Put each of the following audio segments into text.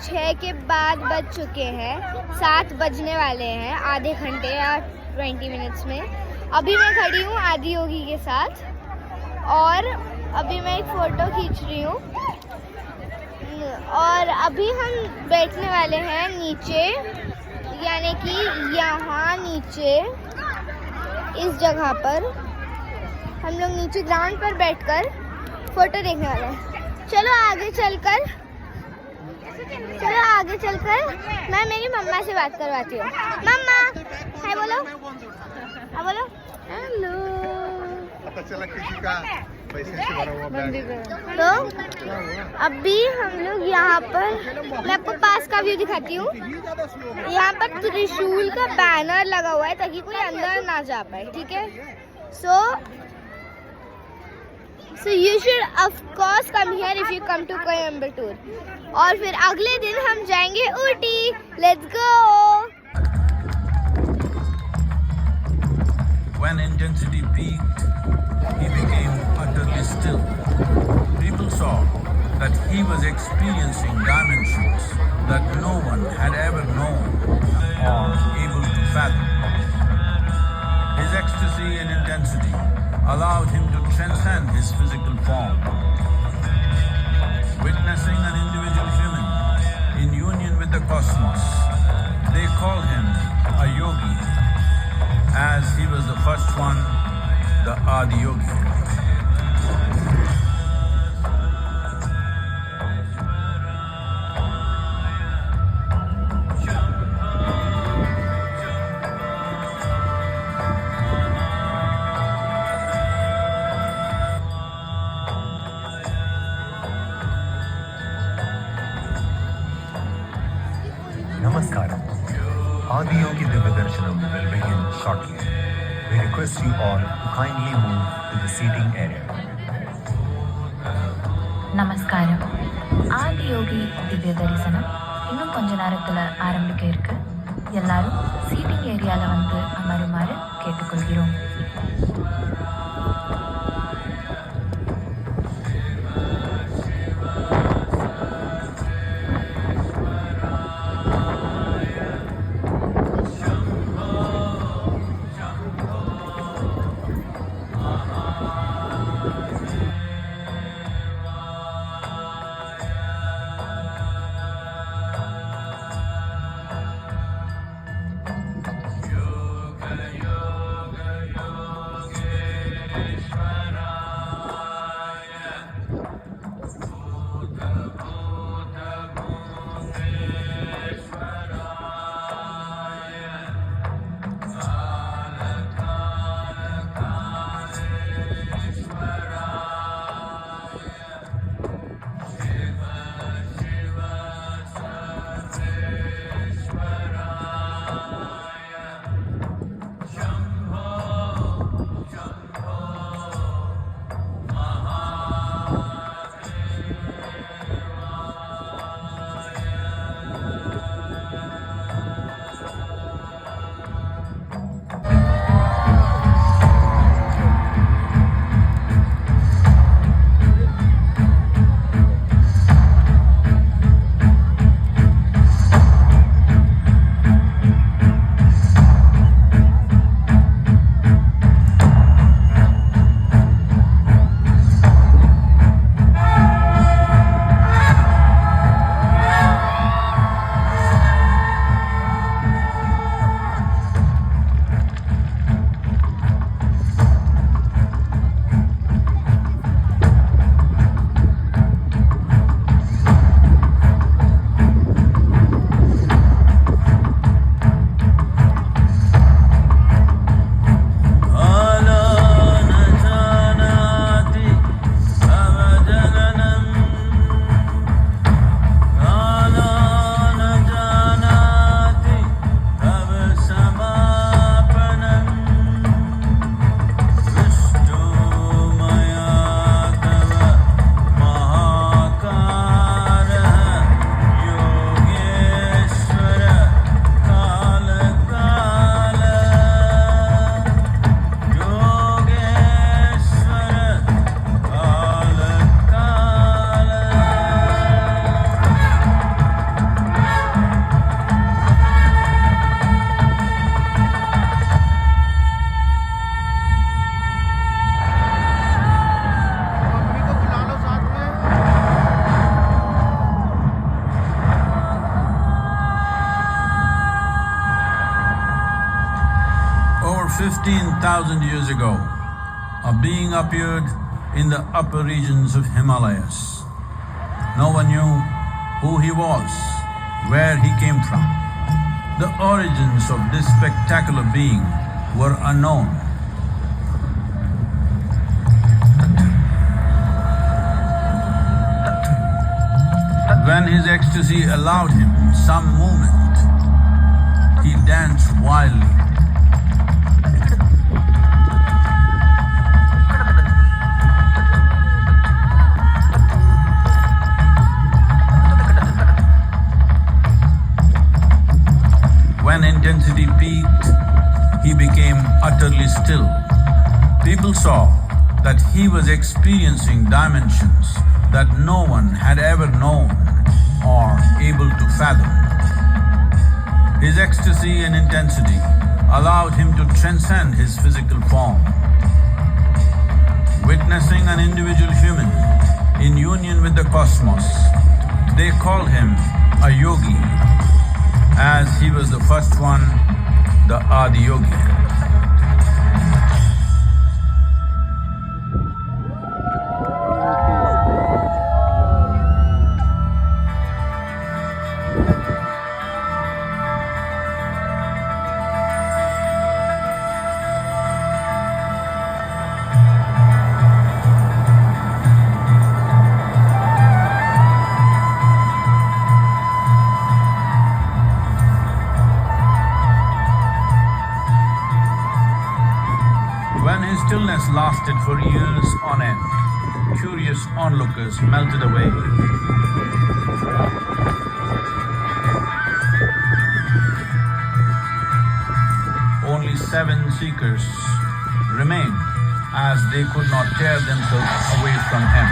6 के बाद बज चुके हैं, 7 बजने वाले हैं, आधे घंटे या 20 मिनट्स में। अभी मैं खड़ी हूँ आदि योगी के साथ और अभी मैं एक फ़ोटो खींच रही हूँ और अभी हम बैठने वाले हैं नीचे, यानी कि यहाँ नीचे इस जगह पर हम लोग नीचे ग्राउंड पर बैठकर फ़ोटो देखने वाले हैं। चलो आगे चलकर मैं मेरी मम्मा से बात करवाती हूँ। मम्मा हाय बोलो, हाँ बोलो हेलो। पता चला किसी का पैसे से भरा हुआ बैग। तो अभी हम लोग यहाँ पर, मैं आपको पास का व्यू दिखाती हूँ। यहाँ पर त्रिशूल का बैनर लगा हुआ है ताकि कोई अंदर ना जा पाए, ठीक है। So you should of course come here if you come to Coimbatore. और फिर अगले दिन हम जाएंगे Ooty. Let's go. When intensity peaked, he became utterly still. People saw that he was experiencing dimensions that no one had ever known or able to fathom. His ecstasy and intensity allowed him to transcend his physical form. Witnessing an individual human in union with the cosmos, they called him a yogi, as he was the first one, the Adi Yogi. Namaskaram. Adi Yogi Divya Darshanam will begin shortly. We request you all to kindly move to the seating area. நமஸ்காரம். ஆதி யோகி திவ்ய தரிசனம் இன்னும் கொஞ்ச நேரத்தில் ஆரம்பிக்க இருக்கு. எல்லாரும் seating ஏரியாவில் வந்து அமருமாறு கேட்டுக்கொள்கிறோம். 15,000 years ago, a being appeared in the upper regions of Himalayas. No one knew who he was, where he came from. The origins of this spectacular being were unknown. When his ecstasy allowed him some movement, he danced wildly. When intensity peaked, he became utterly still. People saw that he was experiencing dimensions that no one had ever known or able to fathom. His ecstasy and intensity allowed him to transcend his physical form. Witnessing an individual human in union with the cosmos, they called him a yogi, as he was the first one, the Adiyogi. When his stillness lasted for years on end, curious onlookers melted away. Only 7 seekers remained, as they could not tear themselves away from him.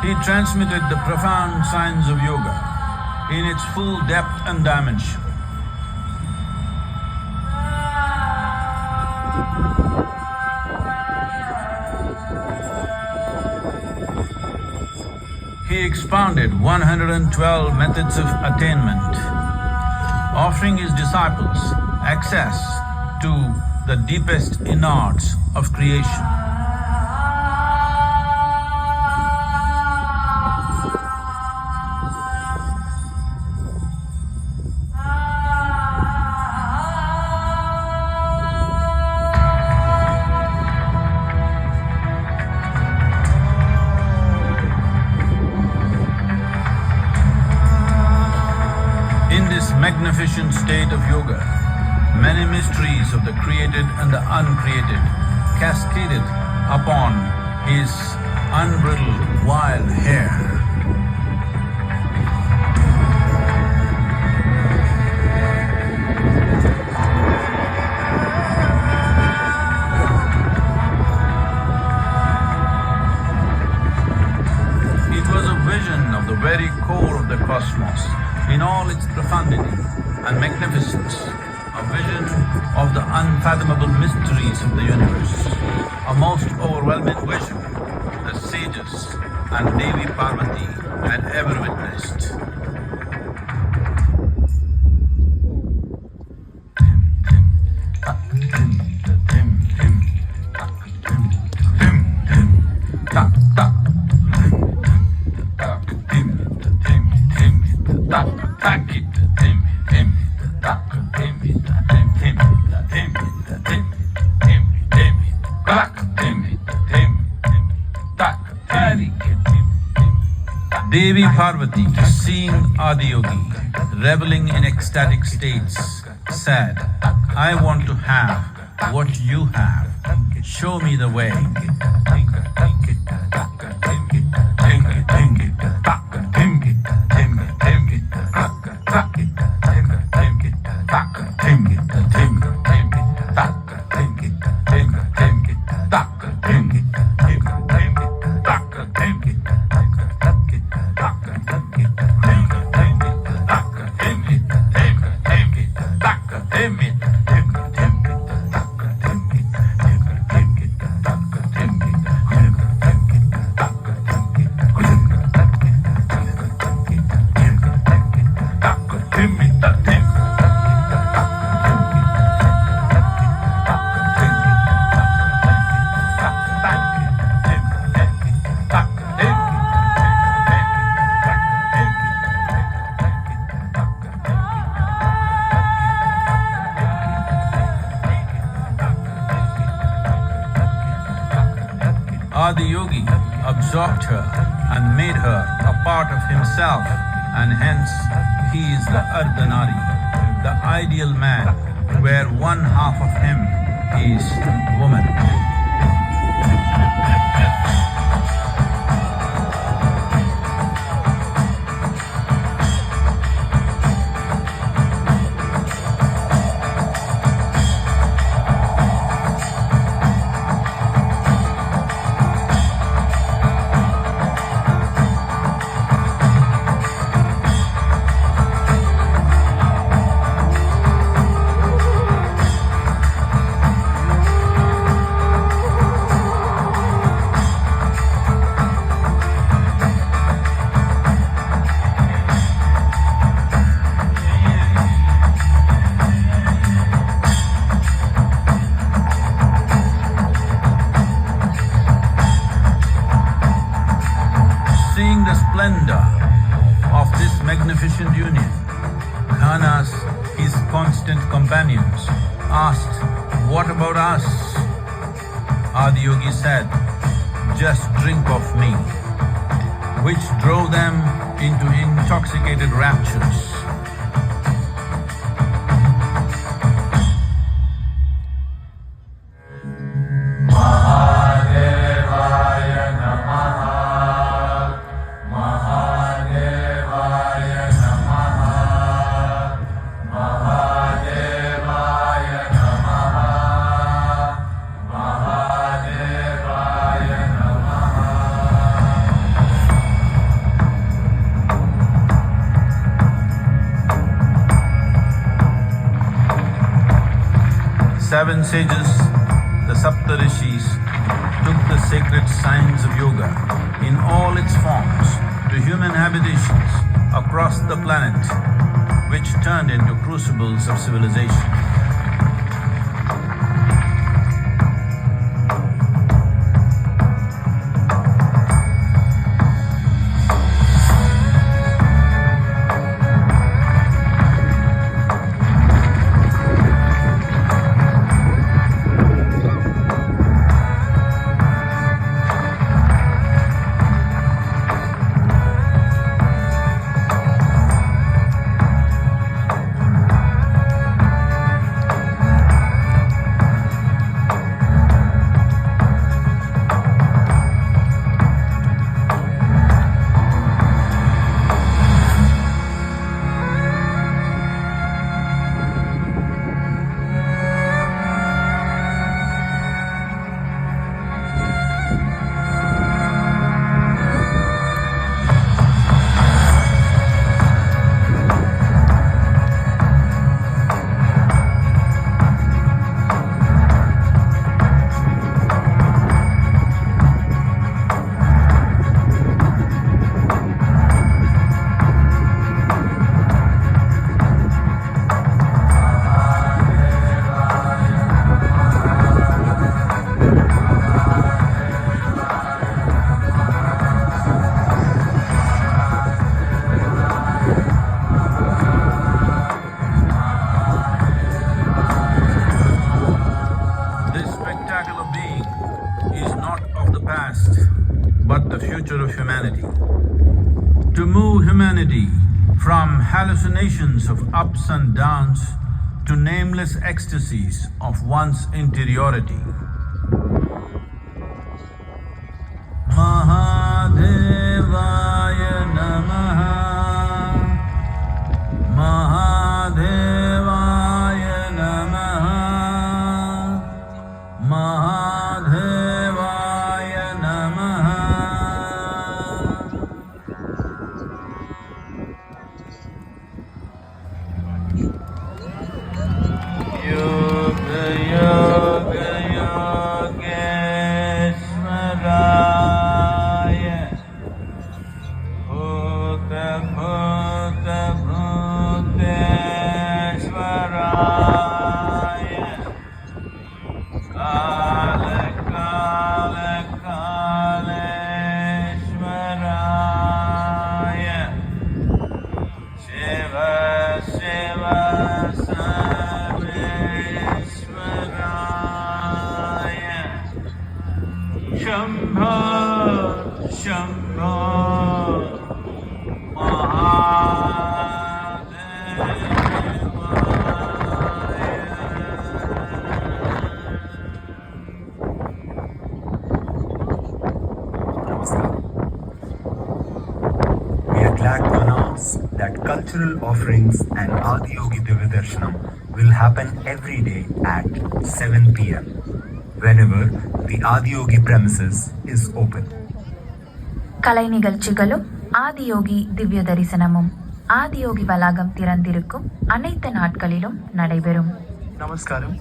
He transmitted the profound science of yoga in its full depth and dimension. He expounded 112 methods of attainment, offering his disciples access to the deepest innards of creation. magnificent state of yoga, many mysteries of the created and the uncreated cascaded upon his unbridled wild hair. Of the very core of the cosmos, in all its profundity and magnificence, a vision of the unfathomable mysteries of the universe, a most overwhelming vision the sages and Devi Parvati had ever witnessed. Devi Parvati, seeing Adiyogi reveling in ecstatic states, said, "I want to have what you have. Show me the way." Adiyogi absorbed her and made her a part of himself, and hence he is the Ardhanari, the ideal man, where one half of him is woman. Seeing the splendor of this magnificent union, Ghanas, his constant companions, asked, "What about us?" Adiyogi said, "Just drink of me," which drove them into intoxicated raptures. Seven sages, the Saptarishis, took the sacred science of yoga in all its forms to human habitations across the planet, which turned into crucibles of civilization. from hallucinations of ups and downs to nameless ecstasies of one's interiority. Mahadevaya Namaha, Mahadevaya Namaha, Mahadevaya Namaha. Yoga Yoga Yogeswaraya, Bhuta Bhuta Bhuteshwaraya, Kala Kala Kaleshwaraya, Shiva Shiva Sarveshwaraya, Shambho Shambho We are glad to announce that cultural offerings and Adiyogi Divyadarshanam will happen every day at 7 p.m. whenever the Adiyogi premises is open. கலை நிகழ்ச்சிகளும் ஆதியோகி திவ்ய தரிசனமும் ஆதியோகி வளாகம் திறந்திருக்கும் அனைத்து நாட்களிலும் நடைபெறும். Namaskaram.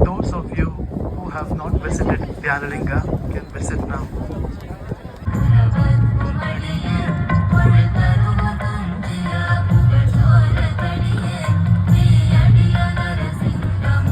Those of you who have not visited Dhyanalinga can visit now.